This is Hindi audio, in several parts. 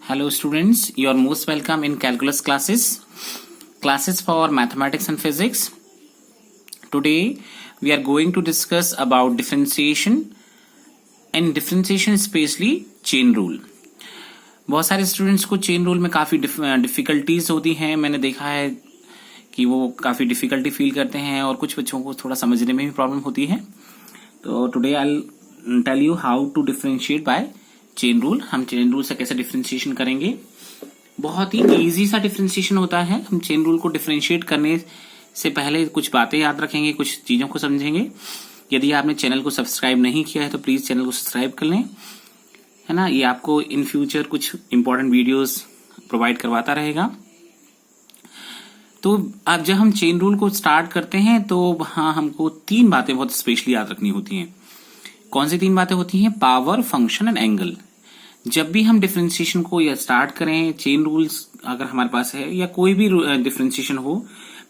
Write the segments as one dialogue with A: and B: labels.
A: Hello students, you are most welcome in calculus classes for mathematics and physics. Today we are going to discuss about differentiation and differentiation especially chain rule. बहुत सारे स्टूडेंट्स को चेन रूल में काफी डिफिकल्टीज होती हैं. मैंने देखा है कि वो काफी डिफिकल्टी फील करते हैं और कुछ बच्चों को थोड़ा समझने में भी प्रॉब्लम होती है. तो today I will tell you how to differentiate by chain rule. हम चेन रूल से कैसे डिफरेंशिएशन करेंगे. बहुत ही इजी सा डिफरेंशिएशन होता है. हम चेन रूल को डिफरेंशिएट करने से पहले कुछ बातें याद रखेंगे, कुछ चीजों को समझेंगे. यदि आपने चैनल को सब्सक्राइब नहीं किया है तो प्लीज चैनल को सब्सक्राइब कर लें, है ना. ये आपको इन फ्यूचर कुछ इंपॉर्टेंट वीडियोस प्रोवाइड करवाता रहेगा. तो अब जब हम चेन रूल को स्टार्ट करते हैं तो हाँ हमको तीन बातें बहुत स्पेशली याद रखनी होती हैं. कौन सी तीन बातें होती हैं? Power, function and angle. जब भी हम डिफरेंशिएशन को या स्टार्ट करें, चेन रूल्स अगर हमारे पास है या कोई भी डिफरेंशिएशन हो,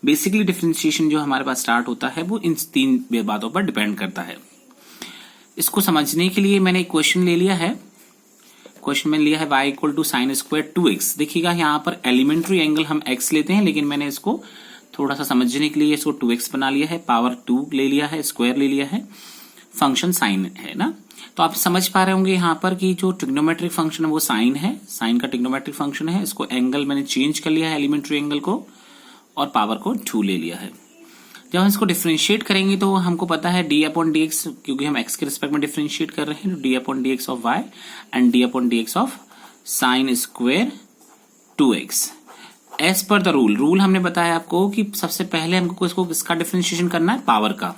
A: बेसिकली डिफरेंशिएशन जो हमारे पास स्टार्ट होता है वो इन तीन बातों पर डिपेंड करता है. इसको समझने के लिए मैंने एक क्वेश्चन ले लिया है. क्वेश्चन में लिया है y equal to sine square 2x. देखिएगा यहाँ पर एलिमेंट्री एंगल हम x लेते हैं, लेकिन मैंने इसको थोड़ा सा समझने के लिए इसको 2x बना लिया है. पावर 2 ले लिया है, स्क्वायर ले लिया है, फंक्शन साइन है ना. तो आप समझ पा रहे होंगे यहाँ पर कि जो ट्रिग्नोमेट्रिक फंक्शन है वो साइन है. साइन का ट्रिग्नोमेट्रिक फंक्शन है. इसको एंगल मैंने चेंज कर लिया है, एलिमेंट्री एंगल को, और पावर को 2 ले लिया है. जब हम इसको डिफरेंशिएट करेंगे तो हमको पता है डी अपॉन डी एक्स, क्योंकि हम एक्स के रिस्पेक्ट में डिफरेंशिएट कर रहे हैं, तो D upon D X of Y and D upon D X of sine square 2x. As per the rule हमने बताया आपको कि सबसे पहले हमको इसको किसका डिफरेंशिएशन करना है? पावर का.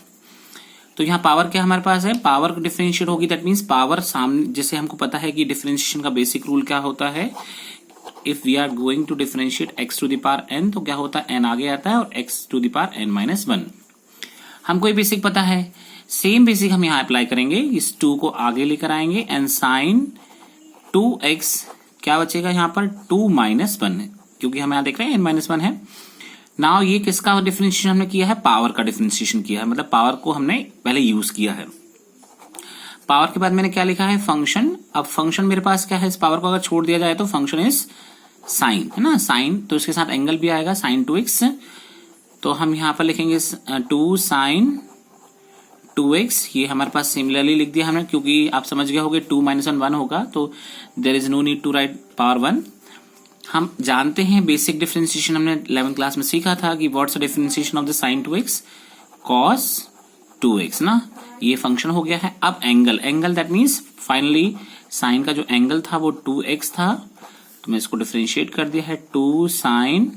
A: तो यहाँ पावर क्या हमारे पास है? पावर डिफरेंशिएट होगी, दैट मीन्स पावर सामने. जैसे हमको पता है कि डिफरेंशिएशन का बेसिक रूल क्या होता है, if we are going to differentiate x to the power n, तो क्या होता है? n आगे आता है और x to the power n minus 1. हमको ये बेसिक पता है. सेम बेसिक हम यहाँ अप्लाई करेंगे. इस 2 को आगे लेकर आएंगे एंड साइन 2x क्या बचेगा यहाँ पर? 2 माइनस 1, क्योंकि हम यहाँ देख रहे हैं n माइनस 1 है. नाउ ये किसका डिफरेंशिएशन हमने किया है? पावर का डिफरेंशिएशन किया है, मतलब पावर को हमने पहले यूज किया है. पावर के बाद मैंने क्या लिखा है? फंक्शन. अब फंक्शन मेरे पास क्या है? इस पावर को अगर छोड़ दिया जाए तो फंक्शन इज साइन, है ना. साइन तो इसके साथ एंगल भी आएगा, साइन 2x. तो हम यहां पर लिखेंगे 2 साइन 2x. ये हमारे पास सिमिलरली लिख दिया हमने, क्योंकि आप समझ गए होंगे 2 माइनस 1 होगा, तो there is no need to write power 1. हम जानते हैं बेसिक डिफरेंशिएशन हमने 11th क्लास में सीखा था कि what's the differentiation of the sine 2x? cos 2x ना. ये फंक्शन हो गया है. अब angle that means finally sine का जो एंगल था वो 2x था, तो मैं इसको डिफरेंशिएट कर दिया है 2 sign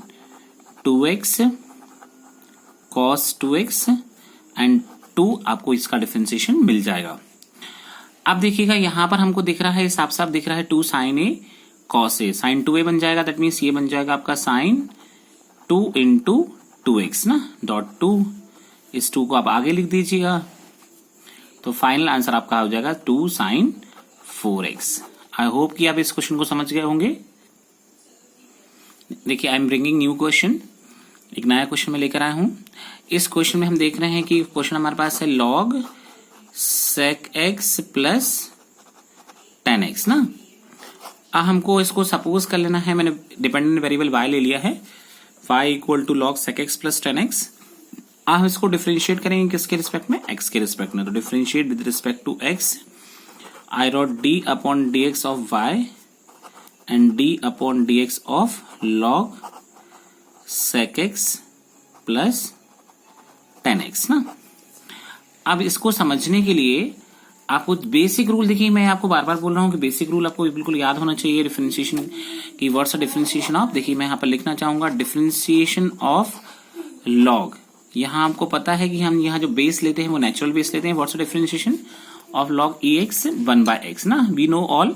A: 2x cos 2x and 2. आपको इसका डिफरेंशिएशन मिल जाएगा. अब देखिएगा यहां पर हमको दिख रहा है, साफ साफ दिख रहा है 2 साइन ए cos ए. साइन 2a बन जाएगा, दैट मीन्स ये बन जाएगा आपका साइन 2 इंटू 2x ना, डॉट 2. इस 2 को आप आगे लिख दीजिएगा, तो फाइनल आंसर आपका हो जाएगा 2 साइन 4x. आई होप कि आप इस क्वेश्चन को समझ गए होंगे. देखिए I am bringing new question. एक नया क्वेश्चन में लेकर आया हूं. इस क्वेश्चन में हम देख रहे हैं कि क्वेश्चन हमारे पास है log sec x plus 10x ना. हमको इसको सपोज कर लेना है. मैंने डिपेंडेंट वेरिएबल y ले लिया है, y equal to log sec x plus 10x. हम इसको डिफरेंशिएट करेंगे किसके रिस्पेक्ट में? x के रिस्पेक्ट में. तो differentiate with respect to x, I wrote d upon dx of y and d upon dx of log sec x plus 10x ना. अब इसको समझने के लिए आपको बेसिक रूल, देखिए मैं आपको बार बार बोल रहा हूं कि बेसिक रूल आपको बिल्कुल याद होना चाहिए डिफरेंशिएशन की. व्हाट्स डिफरेंशिएशन ऑफ, देखिए मैं यहाँ पर लिखना चाहूंगा डिफरेंशिएशन ऑफ लॉग. यहाँ आपको पता है कि हम यहाँ जो बेस लेते हैं वो नेचुरल बेस लेते हैं. What's differentiation of log ex 1/x ना. वी नो ऑल,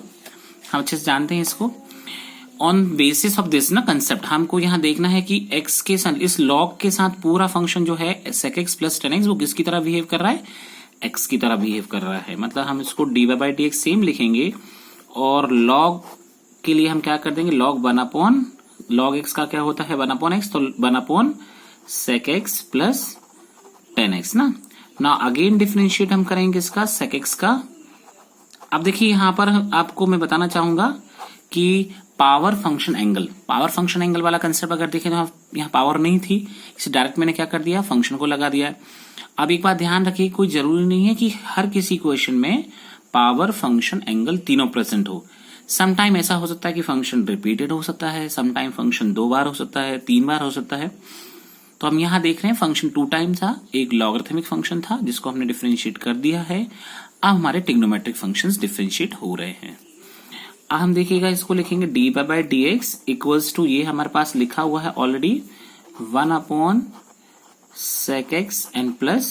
A: हम अच्छे से जानते हैं इसको. ऑन बेसिस ऑफ दिस ना कंसेप्ट हमको यहाँ देखना है कि x के साथ, इस लॉग के साथ पूरा फंक्शन जो है sec x प्लस 10x वो किसकी तरह बिहेव कर रहा है? x की तरह बिहेव कर रहा है. मतलब हम इसको dy/dx सेम लिखेंगे, और log के लिए हम क्या कर देंगे? log 1 अपॉन log x का क्या होता है? 1 अपॉन x, तो 1 upon sec x plus 10x ना. ना अगेन डिफरेंशिएट हम करेंगे इसका sec x का. अब देखिए यहां पर आपको मैं बताना चाहूंगा कि power function angle. Power function angle वाला कंसेप्ट अगर देखें तो यहाँ पावर नहीं थी, इसे डायरेक्ट मैंने क्या कर दिया, फंक्शन को लगा दिया। अब एक बात ध्यान रखिए, कोई जरूरी नहीं है कि हर किसी क्वेश्चन में पावर फंक्शन एंगल तीनों प्रेजेंट हो। सम टाइम ऐसा हो सकता है कि फंक्शन रिपीटेड हो सकता है, सम टाइम फंक्शन 2 बार हो सकता है, 3 बार हो सकता है। तो हम यहाँ देख रहे हैं फंक्शन 2 टाइम था, एक लॉगरिथमिक फंक्शन था जिसको हमने डिफरेंशिएट कर दिया है। अब हमारे ट्रिग्नोमेट्रिक फंक्शंस डिफरेंशिएट हो रहे हैं। अब हम देखिएगा, इसको लिखेंगे D by D X equals to, ये हमारे पास लिखा हुआ है already 1 sec x and plus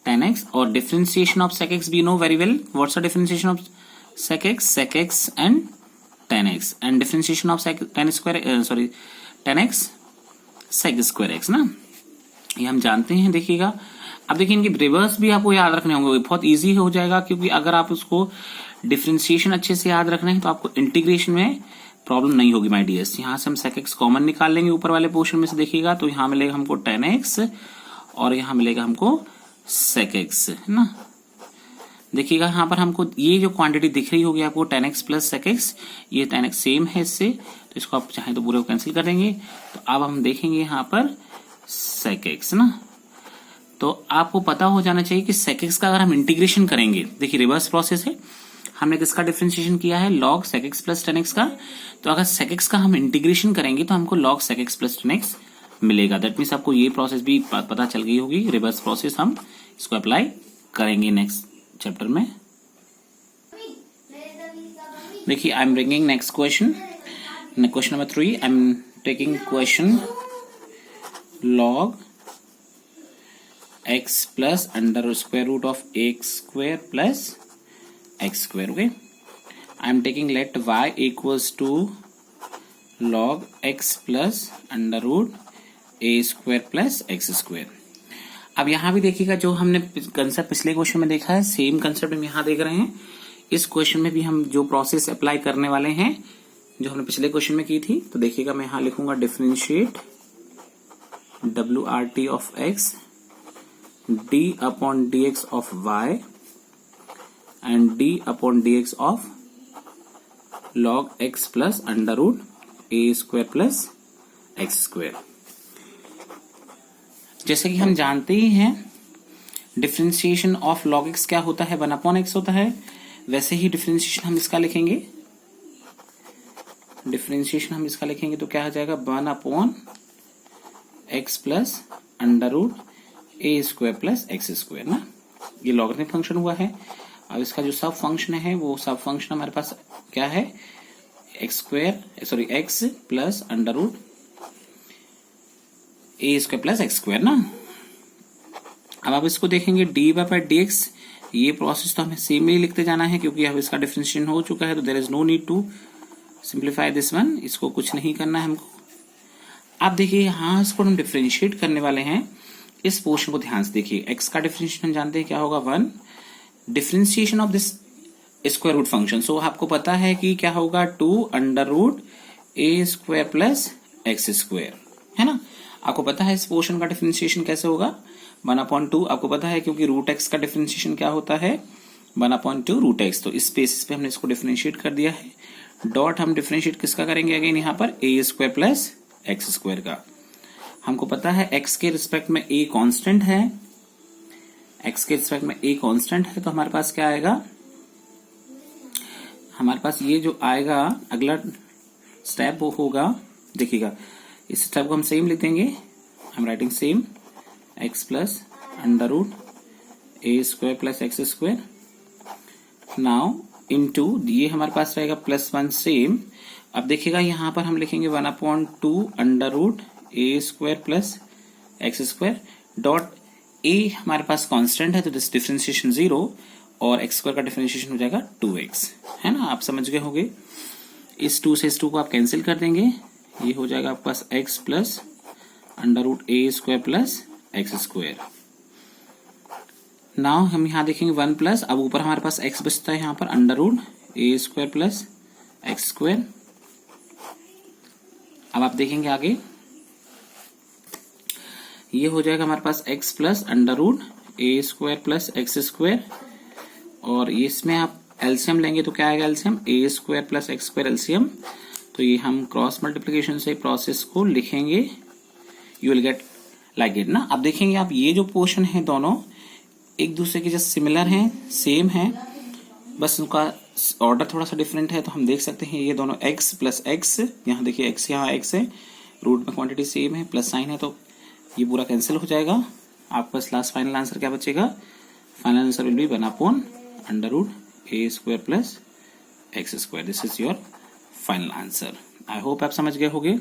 A: tan x, और differentiation of sec x we know very well. What's the differentiation of sec x? Sec x and tan x, and differentiation of tan x sec square x ना, ये हम जानते हैं। देखिएगा, अब देखिए इनके रिवर्स भी आपको याद रखने होंगे, बहुत इजी हो जाएगा, क्योंकि अगर आप उसको डिफरेंशिएशन अच्छे से याद रखना है तो आपको इंटीग्रेशन में प्रॉब्लम नहीं होगी माय डियर्स। यहाँ से हम sec x कॉमन निकाल लेंगे ऊपर वाले पोर्शन में से, देखिएगा तो यहाँ मिलेगा हमको tan x और यहाँ मिलेगा हमको sec x, है ना। देखिएगा यहाँ पर हमको ये जो क्वांटिटी दिख रही होगी आपको tan x plus sec x, ये tan x सेम है इससे, तो इसको आप चाहें तो पूरे को कैंसिल कर देंगे। तो अब हम देखेंगे यहाँ पर sec x ना, तो आपको पता हो जाना चाहिए कि sec x का अगर हम इंटीग्रेशन करेंगे, देखिए रिवर्स प्रोसेस है, हमने किसका डिफरेंशिएशन किया है, log sec x plus tan x का। तो अगर sec x का हम इंटीग्रेशन करेंगे तो हमको log sec x plus tan x मिलेगा। दैट मीन्स आपको ये प्रोसेस भी पता चल गई होगी, रिवर्स प्रोसेस हम इसको अप्लाई करेंगे नेक्स्ट चैप्टर में। देखिए, I am bringing next question, question number 3। I am taking question log x plus under square root of x square plus x square. Okay, I am taking let y equals to log x plus under root a square plus x square. अब यहाँ भी देखिएगा, जो हमने कंसेप्ट पिछले क्वेश्चन में देखा है सेम कंसेप्ट हम यहाँ देख रहे हैं। इस क्वेश्चन में भी हम जो प्रोसेस अप्लाई करने वाले हैं जो हमने पिछले क्वेश्चन में की थी, तो देखिएगा मैं यहाँ लिखूंगा differentiate WRT of x d upon dx of y and d upon dx of log x plus under root a square plus x square. जैसे कि हम जानते ही हैं डिफरेंशिएशन ऑफ log x क्या होता है, 1 upon x होता है, वैसे ही डिफरेंशिएशन हम इसका लिखेंगे, डिफरेंशिएशन हम इसका लिखेंगे तो क्या हो जाएगा 1 upon x plus under root a square plus X square ना। ये लॉगरिथमिक फंक्शन हुआ है। अब इसका जो सब फंक्शन है वो सब फंक्शन हमारे पास क्या है, x plus under root a square plus X square ना। अब आप इसको देखेंगे डी बाई डी एक्स, ये प्रोसेस तो हमें सेम ही लिखते जाना है क्योंकि अब इसका डिफरेंशिएशन हो चुका है, तो there is no need to simplify this one, इसको कुछ नहीं करना है हमको। आप देखिए यहाँ इसको हम डिफरेंशिएट करने वाले हैं, इस पोर्शन को ध्यान से देखिए। x का डिफरेंशिएशन हम जानते हैं क्या होगा 1, differentiation of this square root function, so आपको पता है कि क्या होगा 2 under root a square plus X square, है ना। आपको पता है इस पोर्शन का डिफरेंशिएशन कैसे होगा 1/2, आपको पता है क्योंकि रूट x का डिफरेंशिएशन क्या होता है 1/2 रूट x। तो इस बेसिस पे हमने इसको डिफरेंशिएट कर दिया है। डॉट हम डिफरेंशिएट किसका करेंगे अगेन यहाँ पर a square plus X square का। हमको पता है x के रिस्पेक्ट में a कांस्टेंट है, x के रिस्पेक्ट में a कांस्टेंट है, तो हमारे पास क्या आएगा, हमारे पास ये जो आएगा अगला स्टेप वो होगा, देखिएगा इस स्टेप को हम सेम लिख देंगे, हम writing same x plus under root a square plus X square, now into ये हमारे पास रहेगा +1 सेम। अब देखिएगा यहाँ पर हम लिखेंगे 1/2 under root a square plus X square, dot a हमारे पास कांस्टेंट है तो दिस डिफरेंशिएशन 0 और एक्स स्क्वायर का डिफरेंशिएशन हो जाएगा 2x, है ना। आप समझ गए होंगे, इस 2 से इस 2 को आप कैंसिल कर देंगे, ये हो जाएगा आपके पास x plus under root a square plus X square. Now हम यहाँ देखेंगे 1 प्लस, अब ऊपर हमारे पास x बचता है यहाँ पर under root a square plus X square. अब आप देखेंगे आगे ये हो जाएगा हमारे पास x plus under root a square plus X square, और इसमें आप एलसीएम लेंगे तो क्या आएगा LCM a square plus X square LCM, तो ये हम क्रॉस मल्टीप्लिकेशन से प्रोसेस को लिखेंगे, you will get like it ना। अब देखेंगे आप ये जो पोर्शन है दोनों एक दूसरे के जस्ट सिमिलर हैं, सेम है, बस उनका ऑर्डर थोड़ा सा डिफरेंट है। तो हम देख सकते हैं ये दोनों x प्लस एक्स, यहाँ देखिए x यहाँ x है, रूट में क्वांटिटी सेम है, प्लस साइन है, तो ये पूरा कैंसिल हो जाएगा। आपके पास लास्ट फाइनल आंसर क्या बचेगा? Final answer will be 1 under root a square plus x square. This is your final answer. I hope आप समझ गए होंगे।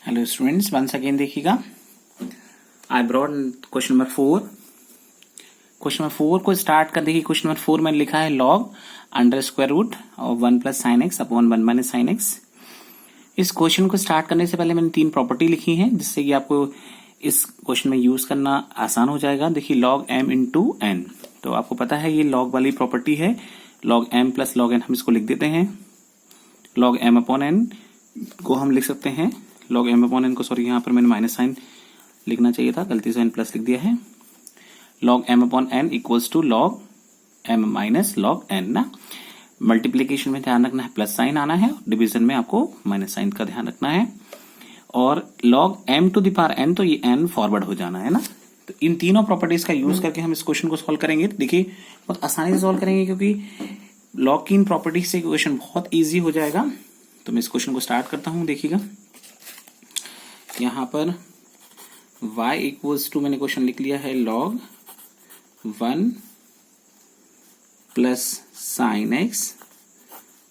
A: हेलो स्टूडेंट्स, वंस अगेन देखिएगा, I brought question number 4। Question number 4 को स्टार्ट कर देखिए। क्वेश्चन नंबर 4 मैंने लिखा है लॉग अंडर स्क्वायर रूट और 1 plus sine X upon 1 minus sine x. इस क्वेश्चन को स्टार्ट करने से पहले मैंने 3 प्रॉपर्टी लिखी हैं जिससे कि आपको इस क्वेश्चन में यूज करना आसान हो जाएगा। देखिए लॉग m इंटू एन, तो आपको पता है ये लॉग वाली प्रॉपर्टी है। Log m plus log n हम इसको लिख देते हैं। लॉग m अपॉन n को हम लिख सकते हैं, लॉग m अपॉन n को, सॉरी यहाँ पर मैंने माइनस साइन लिखना चाहिए था, गलती से n प्लस लिख दिया है। Log m upon n equals to log m minus log n ना। मल्टीप्लीकेशन में ध्यान रखना है प्लस साइन आना है, डिवीजन में आपको माइनस साइन का ध्यान रखना है। और log m to the power n, तो ये n फॉरवर्ड हो जाना है ना। तो इन तीनों प्रॉपर्टीज का यूज करके हम इस क्वेश्चन को सॉल्व करेंगे। देखिए बहुत आसानी से सॉल्व करेंगे क्योंकि लॉग की इन प्रॉपर्टीज से क्वेश्चन बहुत इजी हो जाएगा। तो मैं इस क्वेश्चन को स्टार्ट करता हूं। देखिएगा यहां पर y इक्वल्स टू, मैंने क्वेश्चन लिख लिया है log 1 plus sine X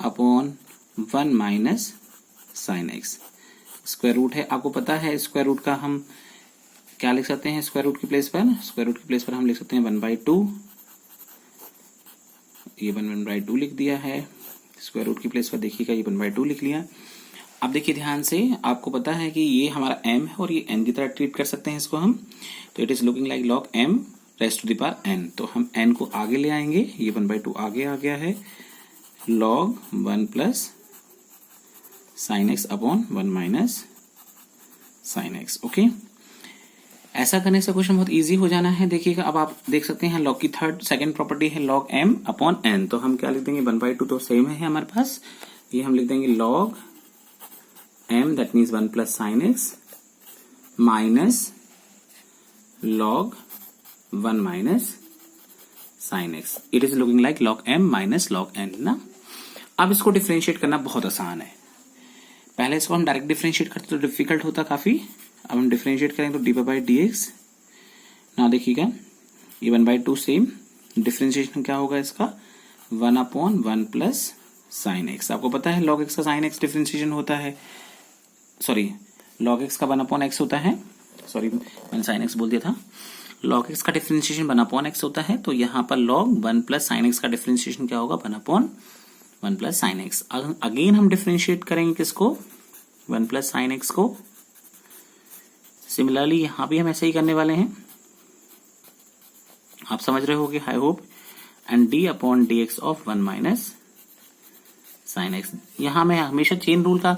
A: upon 1 minus sine X. Square root है, आपको पता है स्क्वायर रूट का हम क्या लिख सकते हैं? स्क्वायर रूट की प्लेस पर, स्क्वायर रूट की प्लेस पर हम लिख सकते हैं 1/2। ये 1/2 लिख दिया है। स्क्वायर रूट की प्लेस पर देखिएगा ये 1/2 लिख लिया। अब देखिए ध्यान से, आपको पता है कि ये हमारा m है और ये n की तरह ट्रीट कर सकते हैं इसको हम। तो it is looking like log m raised to the power n। तो हम n को आगे ले आएंगे, ये 1/2 आगे आ गया है, log 1 plus sine X upon 1 minus sine x. Okay, ऐसा करने से क्वेश्चन बहुत इजी हो जाना है। देखिएगा अब आप देख सकते हैं लॉग की सेकंड प्रॉपर्टी है लॉग m अपॉन n। तो हम क्या लिख देंगे? 1/2 तो सेम है हमारे पास, ये हम लिख देंगे log m, that means 1 plus sine x minus log 1 minus sine x. It is looking like log m minus log n ना। अब इसको डिफरेंशिएट करना बहुत आसान है। पहले इसको हम डायरेक्ट डिफरेंशिएट करते तो डिफिकल्ट होता काफी। अब हम डिफरेंशिएट करेंगे तो dy बाई dx ना। देखिएगा ये 1/2 सेम, डिफरेंशिएशन क्या होगा इसका? 1 अपॉन 1 प्लस साइन एक्स। आपको पता है log x का साइन एक्स डिफरेंशिएशन होता है, सॉरी log x का 1 अपॉन x होता है, सॉरी मैंने साइन एक्स बोल दिया था। log x का डिफरेंशिएशन 1 अपॉन x होता है, तो यहाँ पर log 1 प्लस साइन एक्स का डिफरेंशिएशन क्या होगा? 1 upon 1 plus sine x. Again हम डिफरेंशिएट करेंगे किसको? 1 प्लस साइन एक्स को। सिमिलरली यहां भी हम ऐसे ही करने वाले हैं, आप समझ रहे होगे I hope. And d upon D X of 1 minus sine x. यहां मैं हमेशा चेन रूल का,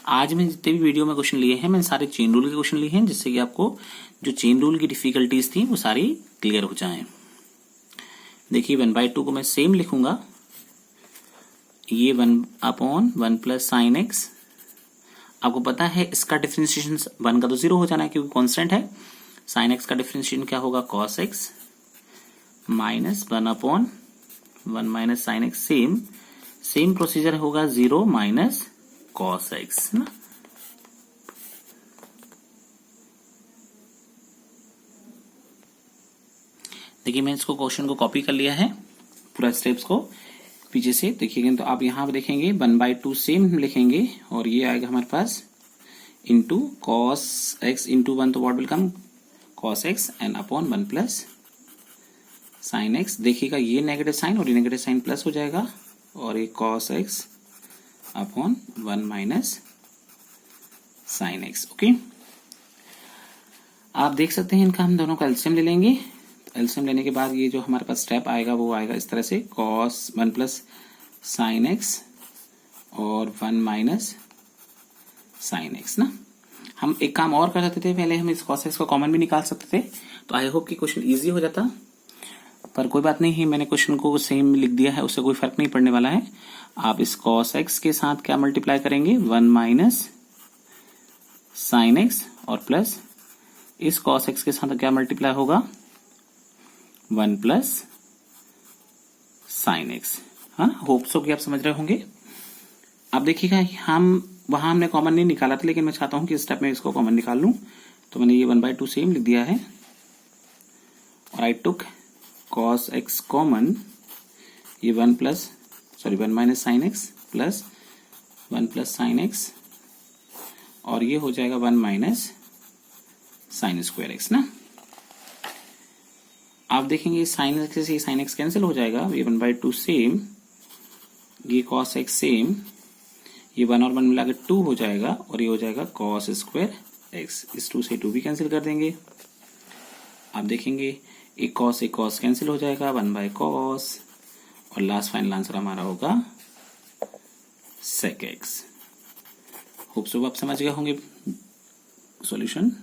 A: आज मैं जितने भी वीडियो में क्वेश्चन लिए हैं मैंने सारे चेन रूल के क्वेश्चन लिए हैं, जिससे कि आपको जो चेन रूल की डिफिकल्टीज थी वो सारी क्लियर हो जाएं। देखिए 1/2 को मैं सेम लिखूंगा, ये 1 अपॉन 1 प्लस साइन एक्स। आपको पता है इसका डिफरेंशिएशन 1 का तो 0 हो जाना है क्योंकि कांस्टेंट है। साइन एक्स का डिफरेंशिएशन क्या होगा? Cos x minus 1 upon 1 minus sine x. Same procedure होगा 0 माइनस कॉस एक्स ना। देखिए मैं इसको क्वेश्चन को कॉपी कर लिया है पूरा स्टेप्स को पीछे से। देखिएगा तो आप यहाँ पे देखेंगे 1/2 सेम लिखेंगे और ये आएगा हमारे पास इंटू कॉस एक्स इंटू 1, तो what will come? Cos x and upon 1 plus sine x. देखिएगा ये नेगेटिव साइन और ये नेगेटिव साइन प्लस हो जाएगा और ये cos x upon 1 minus sine x. Okay, आप देख सकते हैं इनका हम दोनों का एलसीएम ले लेंगे। एलसीएम लेने के बाद ये जो हमारे पास स्टेप आएगा वो आएगा इस तरह से, कॉस 1 प्लस साइन एक्स और 1 माइनस साइन एक्स ना। हम एक काम और कर सकते थे, पहले हम इस कॉस एक्स को कॉमन भी निकाल सकते थे, तो आई होप कि क्वेश्चन इजी हो जाता। पर कोई बात नहीं है, मैंने क्वेश्चन को सेम लिख दिया है, उससे कोई फर्क नहीं पड़ने वाला है। आप इस cos x के साथ क्या मल्टीप्लाई करेंगे, 1 माइनस साइन x, और प्लस इस cos x के साथ क्या मल्टीप्लाई होगा, 1 प्लस साइन x। हाँ, होप सो कि आप समझ रहे होंगे। अब देखिएगा, वहां हमने कॉमन नहीं निकाला था, लेकिन मैं चाहता हूं कि इस स्टेप में इसको कॉमन निकाल लूं, तो मैंने ये 1/2 सेम लिख दिया है, और I took cos x common, ये 1 minus sine x plus 1 plus sine x, और ये हो जाएगा 1 माइनस साइन स्क्वायर x ना। आप देखेंगे साइन x से साइन x कैंसिल हो जाएगा, ये 1/2 सेम, ये cos x सेम, ये 1 और 1 मिलाकर 2 हो जाएगा, और ये हो जाएगा cos स्क्वायर x। इस 2 से 2 भी कैंसिल कर देंगे। आप देखेंगे एक cos कैंसिल हो जाएगा, 1/cos, और लास्ट फाइनल आंसर हमारा होगा sec x। होप सो आप समझ गए होंगे सॉल्यूशन।